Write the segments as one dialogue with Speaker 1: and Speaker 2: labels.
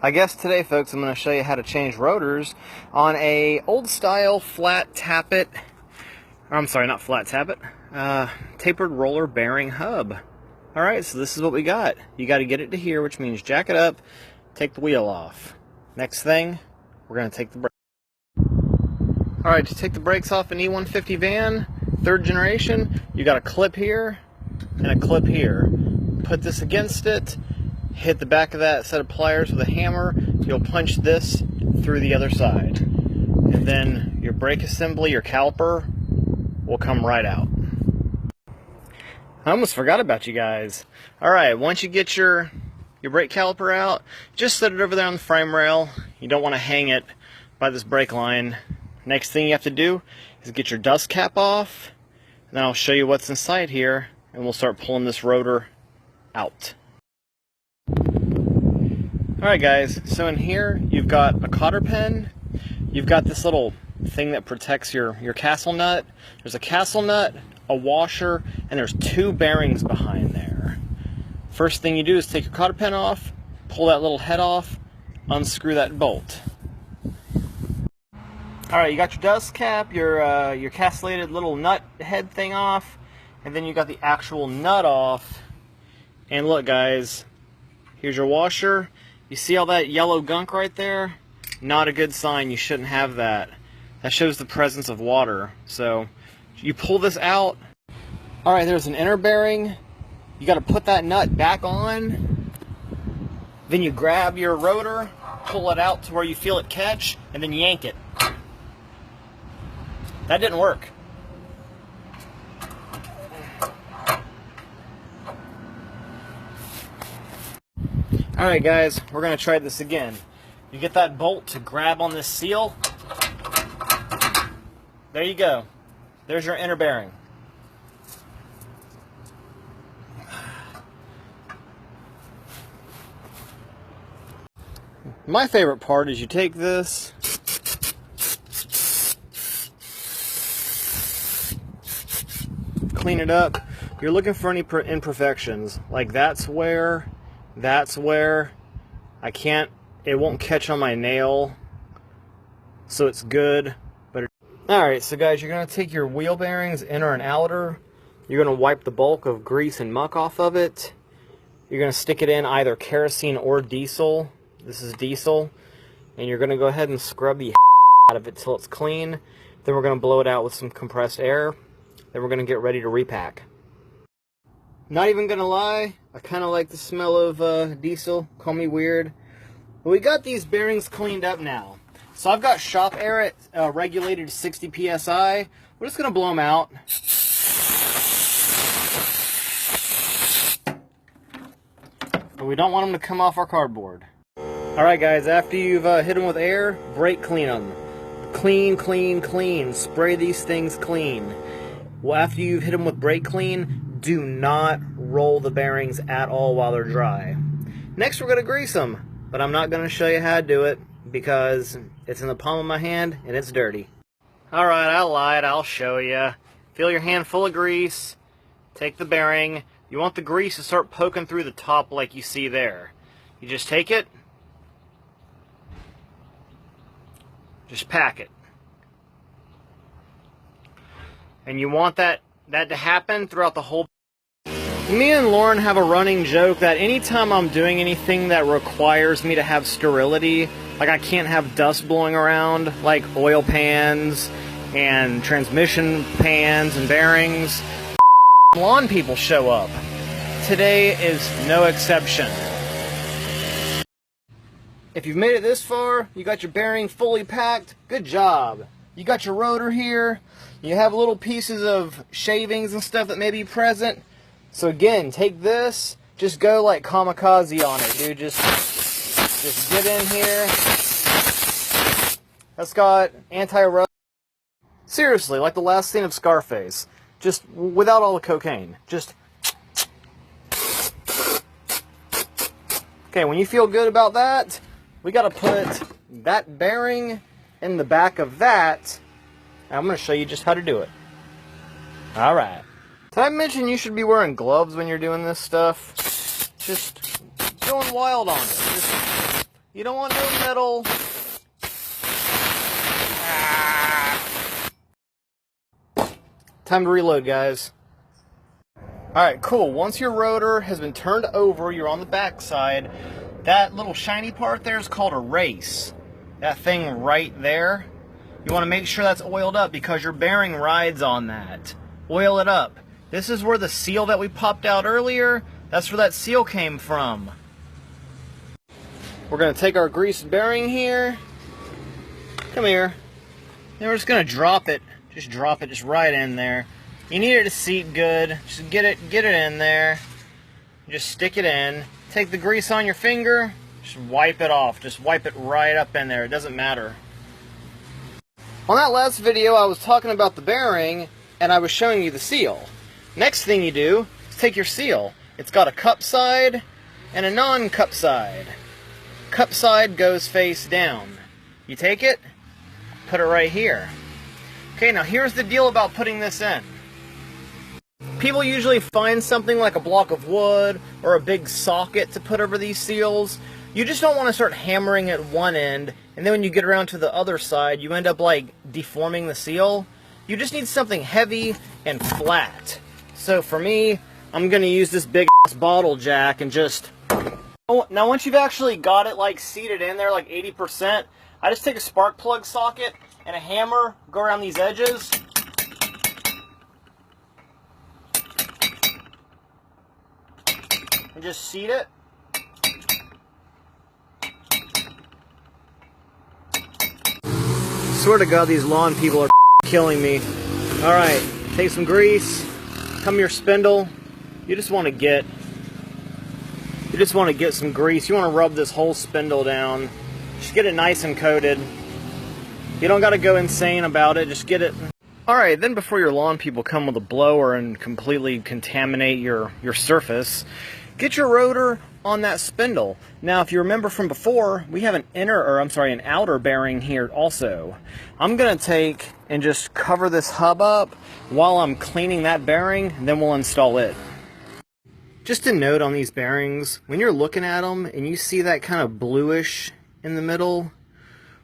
Speaker 1: I guess today, folks, I'm going to show you how to change rotors on a old style flat tappet, or I'm sorry, not flat tappet, tapered roller bearing hub. Alright, so this is what we got. You got to get it to here, which means jack it up, take the wheel off. Next thing, we're going to take the brake. Alright, to take the brakes off an E150 van, 3rd generation, you got a clip here and a clip here. Put this against it, hit the back of that set of pliers with a hammer, you'll punch this through the other side. And then your brake assembly, your caliper, will come right out. I almost forgot about you guys. Alright, once you get your brake caliper out, just set it over there on the frame rail. You don't want to hang it by this brake line. Next thing you have to do is get your dust cap off, and then I'll show you what's inside here, and we'll start pulling this rotor out. Alright guys, so in here you've got a cotter pin, you've got this little thing that protects your castle nut. There's a castle nut, a washer, and there's 2 bearings behind there. First thing you do is take your cotter pin off, pull that little head off, unscrew that bolt. Alright, you got your dust cap, your castellated little nut head thing off, and then you got the actual nut off. And look guys, here's your washer. You see all that yellow gunk right there? Not a good sign. You shouldn't have that. That shows the presence of water. So you pull this out. Alright, there's an inner bearing. You got to put that nut back on. Then you grab your rotor, pull it out to where you feel it catch, and then yank it. That didn't work. Alright guys, we're going to try this again. You get that bolt to grab on this seal. There you go. There's your inner bearing. My favorite part is you take this, clean it up. You're looking for any imperfections. Like that's where I can't, it won't catch on my nail, so it's good. But alright, so guys, you're going to take your wheel bearings, inner and outer. You're going to wipe the bulk of grease and muck off of it. You're going to stick it in either kerosene or diesel. This is diesel. And you're going to go ahead and scrub the out of it till it's clean. Then we're going to blow it out with some compressed air. Then we're going to get ready to repack. Not even going to lie, I kind of like the smell of diesel. Call me weird. But we got these bearings cleaned up now. So I've got shop air at regulated to 60 psi. We're just going to blow them out. But we don't want them to come off our cardboard. Alright guys, after you've hit them with air, brake clean them. Clean, clean, clean. Spray these things clean. Well, after you've hit them with brake clean, do not roll the bearings at all while they're dry. Next we're going to grease them, but I'm not going to show you how to do it because it's in the palm of my hand and it's dirty. Alright, I lied, I'll show you. Fill your hand full of grease, take the bearing. You want the grease to start poking through the top like you see there. You just take it, just pack it. And you want that to happen throughout the whole. Me and Lauren have a running joke that anytime I'm doing anything that requires me to have sterility, like I can't have dust blowing around, like oil pans and transmission pans and bearings, lawn people show up. Today is no exception. If you've made it this far, you got your bearing fully packed, good job. You got your rotor here, you have little pieces of shavings and stuff that may be present. So again, take this, just go like kamikaze on it, dude. Just get in here. That's got anti-rust. Seriously, like the last scene of Scarface. Just without all the cocaine. Just. Okay, when you feel good about that, we gotta put that bearing in the back of that. I'm gonna show you just how to do it. Alright. Did I mention you should be wearing gloves when you're doing this stuff? Just going wild on it. Just You don't want no metal. Time to reload, guys. Alright, cool. Once your rotor has been turned over, you're on the back side. That little shiny part there is called a race. That thing right there. You want to make sure that's oiled up because your bearing rides on that. Oil it up. This is where the seal that we popped out earlier, that's where that seal came from. We're going to take our greased bearing here. Come here. And we're just going to drop it. Just drop it just right in there. You need it to seat good. Just get it in there. Just stick it in. Take the grease on your finger. Just wipe it off. Just wipe it right up in there. It doesn't matter. On that last video, I was talking about the bearing, and I was showing you the seal. Next thing you do is take your seal. It's got a cup side and a non-cup side. Cup side goes face down. You take it, put it right here. Okay, now here's the deal about putting this in. People usually find something like a block of wood or a big socket to put over these seals. You just don't want to start hammering at one end, and then when you get around to the other side, you end up like deforming the seal. You just need something heavy and flat. So for me, I'm going to use this big ass bottle jack and just... Now once you've actually got it like seated in there like 80%, I just take a spark plug socket and a hammer, go around these edges. And just seat it. Swear to God, these lawn people are killing me. Alright, take some grease, come your spindle. You just want to get some grease. You want to rub this whole spindle down. Just get it nice and coated. You don't got to go insane about it, just get it. Alright, then before your lawn people come with a blower and completely contaminate your surface, get your rotor on that spindle. Now, if you remember from before, we have an outer bearing here also. I'm going to take and just cover this hub up while I'm cleaning that bearing, and then we'll install it. Just a note on these bearings, when you're looking at them and you see that kind of bluish in the middle,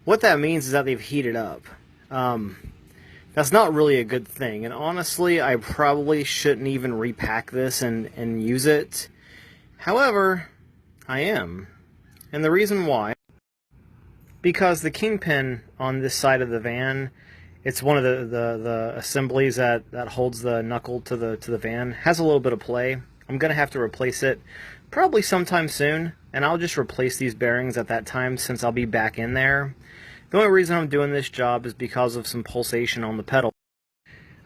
Speaker 1: what that means is that they've heated up. That's not really a good thing, and honestly, I probably shouldn't even repack this and use it. However, I am. And the reason why, because the kingpin on this side of the van, it's one of the assemblies that holds the knuckle to the van, has a little bit of play. I'm going to have to replace it probably sometime soon, and I'll just replace these bearings at that time since I'll be back in there. The only reason I'm doing this job is because of some pulsation on the pedal.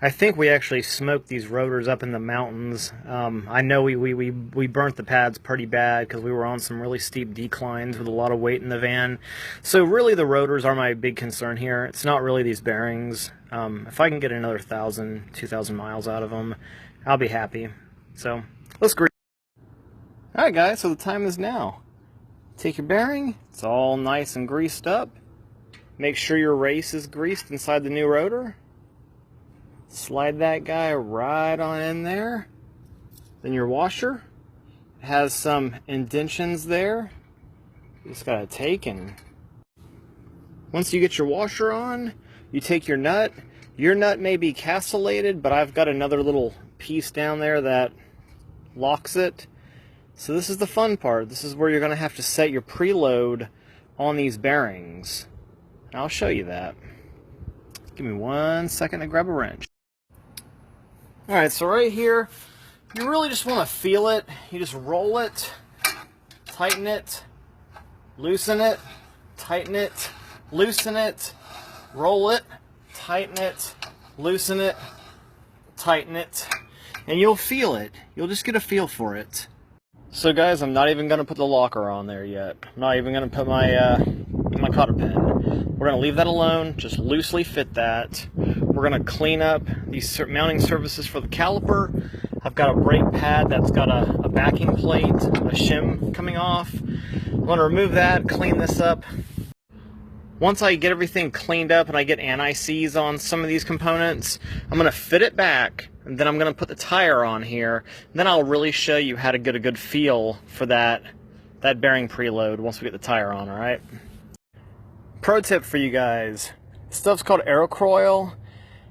Speaker 1: I think we actually smoked these rotors up in the mountains. I know we burnt the pads pretty bad because we were on some really steep declines with a lot of weight in the van. So really the rotors are my big concern here. It's not really these bearings. If I can get another 1,000, 2,000 miles out of them, I'll be happy. So let's grease. Alright guys, so the time is now. Take your bearing, it's all nice and greased up. Make sure your race is greased inside the new rotor. Slide that guy right on in there. Then your washer has some indentions there. You just gotta take and once you get your washer on, you take your nut. Your nut may be castellated, but I've got another little piece down there that locks it. So this is the fun part. This is where you're gonna have to set your preload on these bearings. And I'll show you that. Give me 1 second to grab a wrench. Alright, so right here, you really just want to feel it. You just roll it, tighten it, loosen it, tighten it, loosen it, roll it, tighten it, loosen it, tighten it, and you'll feel it. You'll just get a feel for it. So guys, I'm not even going to put the locker on there yet. I'm not even going to put my cotter pin. We're going to leave that alone, just loosely fit that. We're going to clean up these mounting surfaces for the caliper. I've got a brake pad that's got a backing plate, a shim coming off. I'm going to remove that, clean this up. Once I get everything cleaned up and I get anti-seize on some of these components, I'm going to fit it back, and then I'm going to put the tire on here. And then I'll really show you how to get a good feel for that that bearing preload once we get the tire on, all right? Pro tip for you guys. This stuff's called Aerocroil.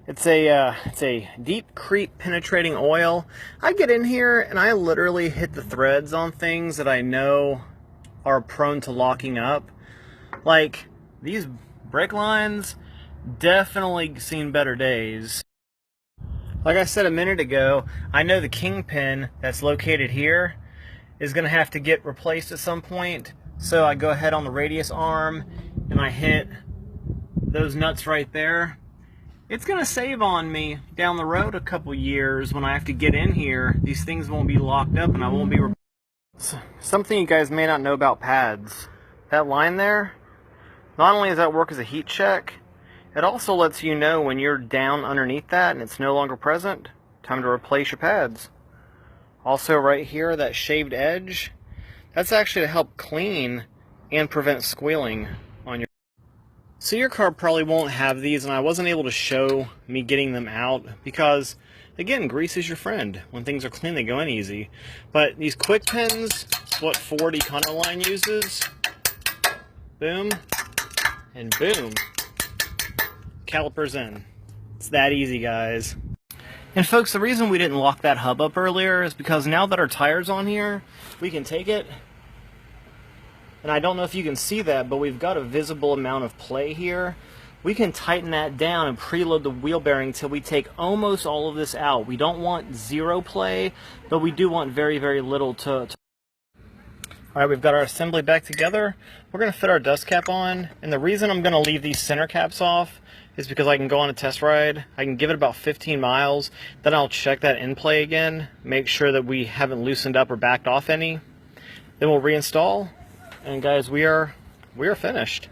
Speaker 1: It's a deep creep penetrating oil. I get in here and I literally hit the threads on things that I know are prone to locking up. Like these brake lines, definitely seen better days. Like I said a minute ago, I know the kingpin that's located here is going to have to get replaced at some point. So I go ahead on the radius arm and I hit those nuts right there. It's going to save on me down the road a couple years when I have to get in here. These things won't be locked up and I won't be... Something you guys may not know about pads. That line there, not only does that work as a heat check, it also lets you know when you're down underneath that and it's no longer present, time to replace your pads. Also right here, that shaved edge, that's actually to help clean and prevent squealing on your... So your car probably won't have these, and I wasn't able to show me getting them out because, again, grease is your friend. When things are clean, they go in easy. But these quick pins, what Ford Econoline uses, boom, and boom, calipers in. It's that easy, guys. And folks, the reason we didn't lock that hub up earlier is because now that our tire's on here, we can take it. And I don't know if you can see that, but we've got a visible amount of play here. We can tighten that down and preload the wheel bearing until we take almost all of this out. We don't want zero play, but we do want very, very little to... All right, we've got our assembly back together. We're going to fit our dust cap on, and the reason I'm going to leave these center caps off is because I can go on a test ride. I can give it about 15 miles, then I'll check that in play again, make sure that we haven't loosened up or backed off any. Then we'll reinstall. And guys, we are finished.